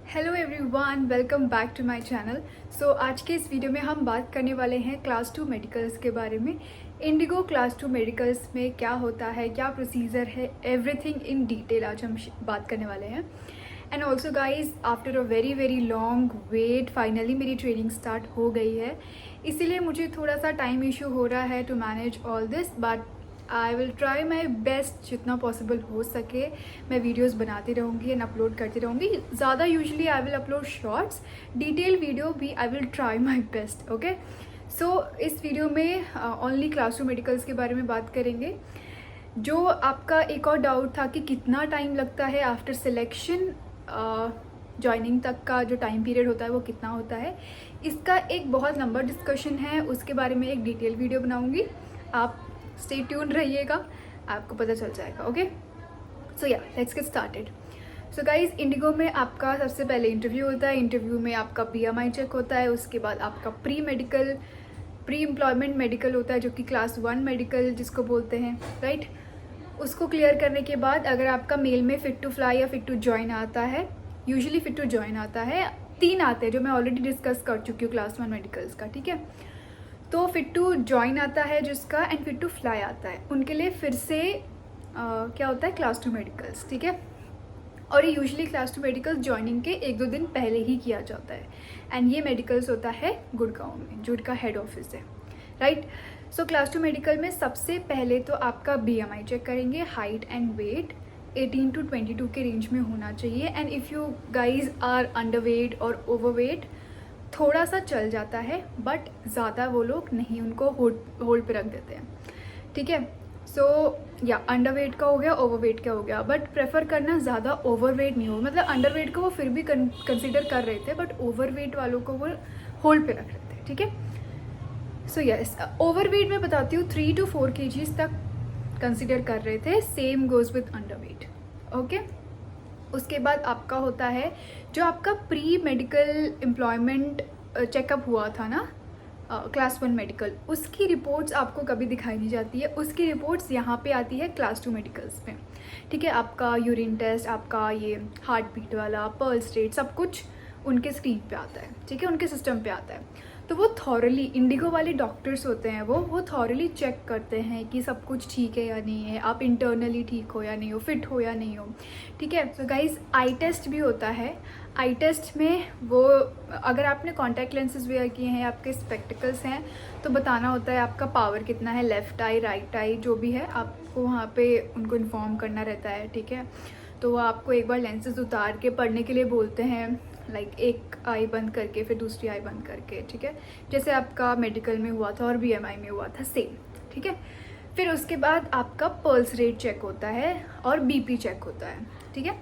Hello everyone, welcome back to my channel. So आज के इस वीडियो में हम बात करने वाले हैं क्लास 2 मेडिकल्स के बारे में। इंडिगो क्लास 2 मेडिकल्स में क्या होता है, क्या प्रोसीजर है, एवरीथिंग इन डिटेल आज हम बात करने वाले हैं। And also guys, after a very long wait finally मेरी ट्रेनिंग स्टार्ट हो गई है, इसीलिए मुझे थोड़ा सा टाइम इशू हो रहा है to manage all this, but I will try my best जितना पॉसिबल हो सके। मैं वीडियोज़ बनाती रहूँगी एंड अपलोड करती रहूँगी। ज़्यादा usually I will upload shorts, detail video भी I will try my best. Okay, so इस वीडियो में ओनली क्लास 2 मेडिकल्स के बारे में बात करेंगे। जो आपका एक और डाउट था कि कितना टाइम लगता है आफ्टर सिलेक्शन जॉइनिंग तक का जो टाइम पीरियड होता है वो कितना होता है, इसका एक बहुत लंबा डिस्कशन है, उसके बारे में एक डिटेल वीडियो बनाऊँगी। आप स्टे ट्यून रहिएगा, आपको पता चल जाएगा। ओके, सो या let's get started. So guys, Indigo में आपका सबसे पहले इंटरव्यू होता है। इंटरव्यू में आपका BMI चेक होता है, उसके बाद आपका प्री एम्प्लॉयमेंट मेडिकल होता है, जो कि क्लास 1 मेडिकल जिसको बोलते हैं, राइट। उसको क्लियर करने के बाद अगर आपका मेल में फिट टू फ्लाई या फिट टू जॉइन आता है, यूजुअली फिट टू जॉइन आता है, 3 आते हैं जो मैं ऑलरेडी डिस्कस कर चुकी हूँ क्लास 1 मेडिकल्स का, ठीक है। तो फिट टू जॉइन आता है जिसका, एंड फिट टू फ्लाई आता है, उनके लिए फिर से क्या होता है, क्लास 2 मेडिकल्स, ठीक है। और ये यूजुअली क्लास 2 मेडिकल्स जॉइनिंग के 1-2 दिन पहले ही किया जाता है। एंड ये मेडिकल्स होता है गुड़गांव में, जो इनका हेड ऑफिस है, राइट। सो क्लास 2 मेडिकल में सबसे पहले तो आपका BMI चेक करेंगे। हाइट एंड वेट 18 to 22 के रेंज में होना चाहिए। And if you guys are underweight और ओवर वेट, थोड़ा सा चल जाता है, बट ज़्यादा वो लोग नहीं, उनको होल्ड पे रख देते हैं, ठीक है। सो या अंडर वेट का हो गया, ओवर वेट का हो गया, बट प्रेफर करना ज़्यादा ओवर वेट नहीं हो, मतलब अंडर वेट को वो फिर भी कंसिडर कर रहे थे, बट ओवर वेट वालों को वो होल्ड पे रख रहे थे, ठीक है। सो यस, ओवर वेट में बताती हूँ 3 to 4 kgs तक कंसिडर कर रहे थे। Same goes with under weight, okay. उसके बाद आपका होता है जो आपका प्री मेडिकल एम्प्लॉयमेंट चेकअप हुआ था ना, क्लास 1 मेडिकल, उसकी रिपोर्ट्स आपको कभी दिखाई नहीं जाती है। उसकी रिपोर्ट्स यहाँ पे आती है क्लास 2 मेडिकल्स में, ठीक है। आपका यूरिन टेस्ट, आपका ये हार्ट बीट वाला, पल्स रेट, सब कुछ उनके स्क्रीन पे आता है, ठीक है, उनके सिस्टम पे आता है। तो वो थॉरली, इंडिगो वाले डॉक्टर्स होते हैं, वो थॉरली चेक करते हैं कि सब कुछ ठीक है या नहीं है, आप इंटरनली ठीक हो या नहीं हो, फिट हो या नहीं हो, ठीक है। सो गाइज, आई टेस्ट भी होता है। आई टेस्ट में वो, अगर आपने कॉन्टैक्ट लेंसेज वेयर किए हैं, आपके स्पेक्टिकल्स हैं, तो बताना होता है आपका पावर कितना है, लेफ़्ट आई, राइट आई, जो भी है आपको वहाँ पे उनको इन्फॉर्म करना रहता है, ठीक है। तो वो आपको एक बार लेंसेज उतार के पढ़ने के लिए बोलते हैं, लाइक एक आई बंद करके फिर दूसरी आई बंद करके, ठीक है, जैसे आपका मेडिकल में हुआ था और BMI में हुआ था, सेम, ठीक है। फिर उसके बाद आपका पल्स रेट चेक होता है और BP चेक होता है, ठीक है।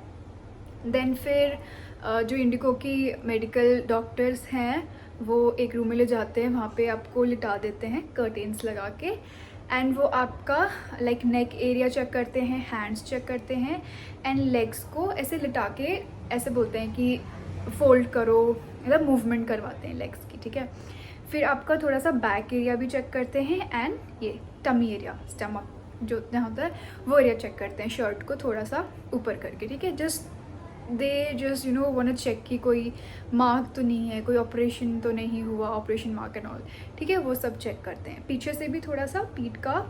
देन फिर जो इंडिगो की मेडिकल डॉक्टर्स हैं वो एक रूम में ले जाते हैं, वहाँ पे आपको लिटा देते हैं कर्टेन्स लगा के, एंड वो आपका लाइक नेक एरिया चेक करते हैं, हैंड्स चेक करते हैं, एंड लेग्स को ऐसे लिटा के ऐसे बोलते हैं कि फोल्ड करो, मतलब मूवमेंट करवाते हैं लेग्स की, ठीक है। फिर आपका थोड़ा सा बैक एरिया भी चेक करते हैं, एंड ये टमी एरिया, स्टमक जो जहाँ होता है वो एरिया चेक करते हैं, शर्ट को थोड़ा सा ऊपर करके, ठीक है। Just you know want to check कि कोई मार्क तो नहीं है, कोई ऑपरेशन तो नहीं हुआ, ऑपरेशन मार्क एंड ऑल, ठीक है, वो सब चेक करते हैं। पीछे से भी थोड़ा सा पीठ का,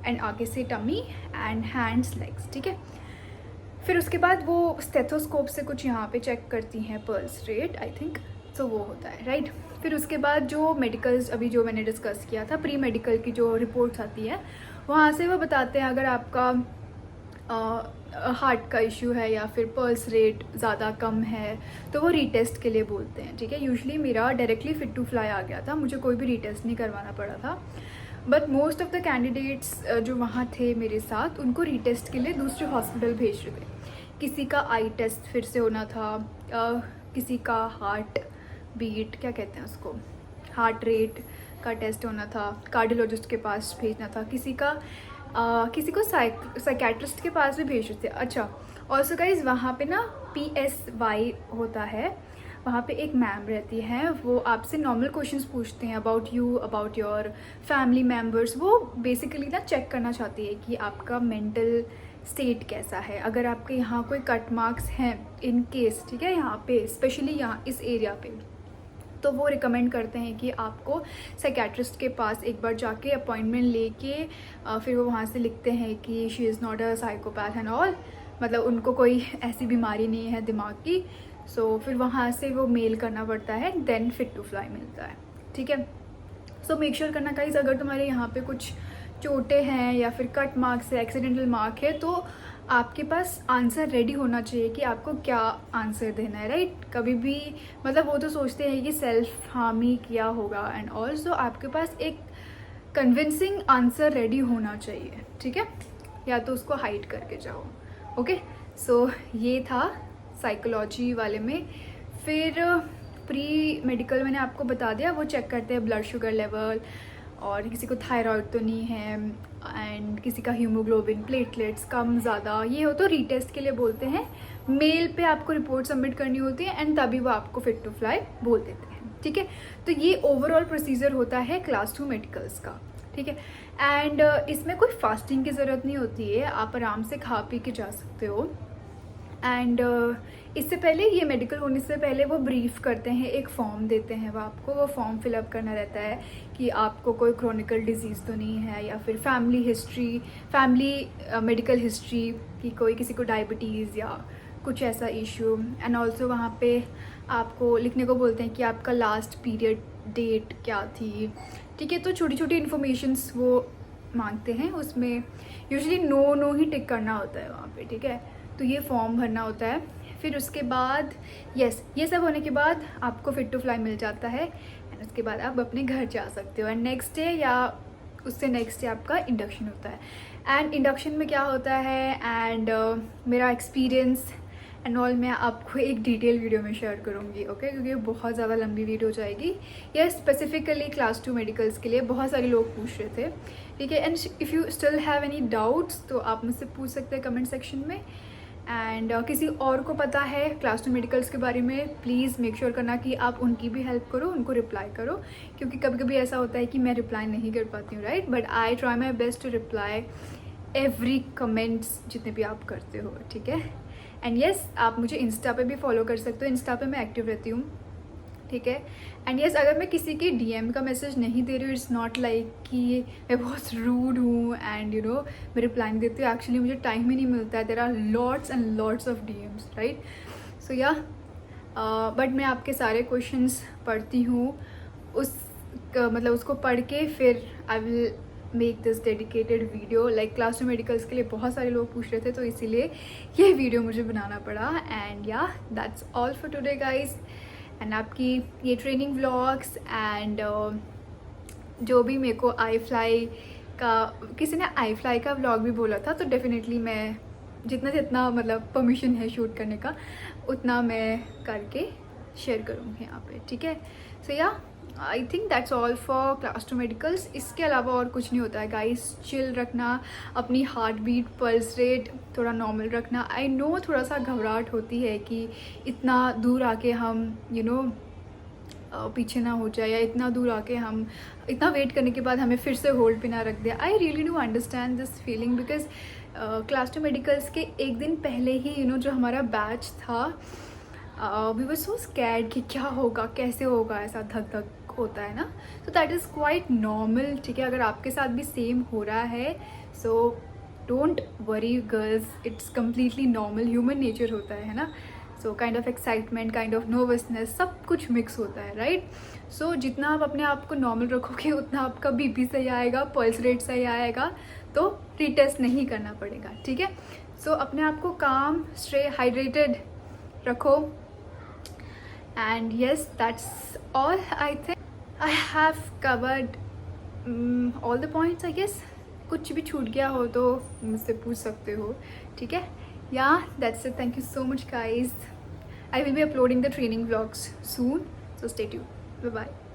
एंड आगे से टमी, एंड हैंड्स, लेग्स, ठीक है। फिर उसके बाद वो स्टेथोस्कोप से कुछ यहाँ पे चेक करती हैं, पल्स रेट आई थिंक, तो वो होता है, राइट। फिर उसके बाद जो मेडिकल्स अभी जो मैंने डिस्कस किया था, प्री मेडिकल की जो रिपोर्ट्स आती है, वहाँ से वो बताते हैं अगर आपका हार्ट का इशू है या फिर पल्स रेट ज़्यादा कम है, तो वो रीटेस्ट के लिए बोलते हैं, ठीक है। यूजुअली मेरा डायरेक्टली फिट टू फ्लाई आ गया था, मुझे कोई भी रीटेस्ट नहीं करवाना पड़ा था, but most of the candidates जो वहाँ थे मेरे साथ, उनको रीटेस्ट के लिए दूसरे हॉस्पिटल भेज रहे थे। किसी का आई टेस्ट फिर से होना था, किसी का हार्ट बीट, क्या कहते हैं उसको, हार्ट रेट का टेस्ट होना था, कार्डियोलॉजिस्ट के पास भेजना था, किसी को साइकेट्रिस्ट के पास भी भेज रहे थे। अच्छा, ऑल्सो गाइज, वहाँ पे ना PSY होता है, वहाँ पे एक मैम रहती हैं, वो आपसे नॉर्मल क्वेश्चंस पूछते हैं about you, about your family members. वो बेसिकली ना चेक करना चाहती है कि आपका मेंटल स्टेट कैसा है। अगर आपके यहाँ कोई कट मार्क्स हैं इन केस, ठीक है, यहाँ पे स्पेशली यहाँ इस एरिया पे, तो वो रिकमेंड करते हैं कि आपको साइकेट्रिस्ट के पास एक बार जाके अपॉइंटमेंट लेके फिर वो वहाँ से लिखते हैं कि she is not a psychopath and all, मतलब उनको कोई ऐसी बीमारी नहीं है दिमाग की। सो फिर वहाँ से वो मेल करना पड़ता है, देन फिट टू फ्लाई मिलता है, ठीक है। सो मेक श्योर करना गाइस, अगर तुम्हारे यहाँ पे कुछ चोटें हैं या फिर कट मार्क्स है, एक्सीडेंटल मार्क है, तो आपके पास आंसर रेडी होना चाहिए कि आपको क्या आंसर देना है, राइट। कभी भी मतलब वो तो सोचते हैं कि सेल्फ हार्म ही किया होगा एंड ऑल्सो आपके पास एक कन्विंसिंग आंसर रेडी होना चाहिए, ठीक है, या तो उसको हाइड करके जाओ। ओके, सो ये था साइकोलॉजी वाले में। फिर प्री मेडिकल मैंने आपको बता दिया, वो चेक करते हैं ब्लड शुगर लेवल, और किसी को थायराइड तो नहीं है, एंड किसी का हीमोग्लोबिन, प्लेटलेट्स कम ज़्यादा, ये हो तो रीटेस्ट के लिए बोलते हैं। मेल पे आपको रिपोर्ट सबमिट करनी होती है एंड तभी वो आपको फिट टू फ्लाई बोल देते हैं, ठीक है। तो ये ओवरऑल प्रोसीजर होता है क्लास 2 मेडिकल्स का, ठीक है। एंड इसमें कोई फास्टिंग की ज़रूरत नहीं होती है, आप आराम से खा पी के जा सकते हो। एंड इससे पहले, ये मेडिकल होने से पहले वो ब्रीफ करते हैं, एक फॉर्म देते हैं वो आपको, वो फॉर्म फिलअप करना रहता है कि आपको कोई क्रोनिकल डिजीज़ तो नहीं है, या फिर family history, family medical history कि कोई किसी को डायबिटीज़ या कुछ ऐसा इशू। एंड ऑल्सो वहाँ पे आपको लिखने को बोलते हैं कि आपका लास्ट पीरियड डेट क्या थी, ठीक है। तो छोटी छोटी इन्फॉर्मेशंस वो मांगते हैं, उसमें यूजुअली नो ही टिक करना होता है वहाँ पे, ठीक है। तो ये फॉर्म भरना होता है। फिर उसके बाद ये सब होने के बाद आपको फिट टू फ्लाई मिल जाता है, एंड उसके बाद आप अपने घर जा सकते हो। एंड नेक्स्ट डे या उससे नेक्स्ट डे आपका इंडक्शन होता है। एंड इंडक्शन में क्या होता है एंड मेरा एक्सपीरियंस एंड ऑल मैं आपको एक डिटेल वीडियो में शेयर करूँगी, ओके, क्योंकि बहुत ज़्यादा लंबी वीडियो हो जाएगी। यह स्पेसिफिकली क्लास 2 मेडिकल्स के लिए बहुत सारे लोग पूछ रहे थे, ठीक है। And if you still have any doubts तो आप मुझसे पूछ सकते हैं कमेंट सेक्शन में। एंड किसी और को पता है क्लास 2 मेडिकल्स के बारे में, प्लीज़ मेक श्योर करना कि आप उनकी भी हेल्प करो, उनको रिप्लाई करो, क्योंकि कभी कभी ऐसा होता है कि मैं रिप्लाई नहीं कर पाती हूँ, right. But I try my best to reply every comments जितने भी आप करते हो, ठीक है। एंड येस, आप मुझे इंस्टा पे भी फॉलो कर सकते हो, इंस्टा पे मैं एक्टिव रहती हूँ, ठीक है। एंड येस, अगर मैं किसी के डीएम का मैसेज नहीं दे रही हूँ, इट्स नॉट लाइक कि मैं बहुत रूड हूँ एंड यू नो मैं रिप्लाई नहीं देती हूँ। एक्चुअली मुझे टाइम ही नहीं मिलता है, there are lots and lots of DMs, right. So या बट मैं आपके सारे क्वेश्चंस पढ़ती हूँ, मतलब उसको पढ़ के फिर I will make this dedicated video. Like class 2 medicals के लिए बहुत सारे लोग पूछ रहे थे, तो इसीलिए ये वीडियो मुझे बनाना पड़ा। एंड या that's all for today guys. And आपकी ये ट्रेनिंग व्लॉग्स एंड जो भी मेरे को आई फ्लाई का, किसी ने आई फ्लाई का व्लॉग भी बोला था, तो डेफिनेटली मैं जितना मतलब परमिशन है शूट करने का उतना मैं करके शेयर करूँगी यहाँ पे, ठीक है। सो या I think that's all for class 2 medicals. इसके अलावा और कुछ नहीं होता है गाइस। चिल रखना, अपनी हार्ट बीट, पल्स रेट थोड़ा नॉर्मल रखना। आई नो थोड़ा सा घबराहट होती है कि इतना दूर आके हम यू नो पीछे ना हो जाए, या इतना दूर आके हम इतना वेट करने के बाद हमें फिर से होल्ड पे ना रख दिया। I really do understand this feeling, because class 2 medicals के एक दिन पहले ही यू नो जो हमारा बैच था, वी वर सो स्कैर्ड कि क्या होगा, कैसे होगा, ऐसा धक धक होता है ना। तो दैट इज़ क्वाइट नॉर्मल, ठीक है। अगर आपके साथ भी सेम हो रहा है, so don't worry girls, it's completely normal, human nature होता है ना। So kind of excitement, kind of nervousness, सब कुछ मिक्स होता है, राइट। सो जितना आप अपने आप को नॉर्मल रखोगे उतना आपका बीपी सही आएगा, पल्स रेट सही आएगा, तो रीटेस्ट नहीं करना पड़ेगा, ठीक है। सो अपने आप को काम, स्टे हाइड्रेटेड रखो। And yes, that's all. I think I have covered all the points, I guess. कुछ भी छूट गया हो तो मुझसे पूछ सकते हो, ठीक है। Yeah, that's it. Thank you so much guys. I will be uploading the training vlogs soon, so stay tuned. Bye bye.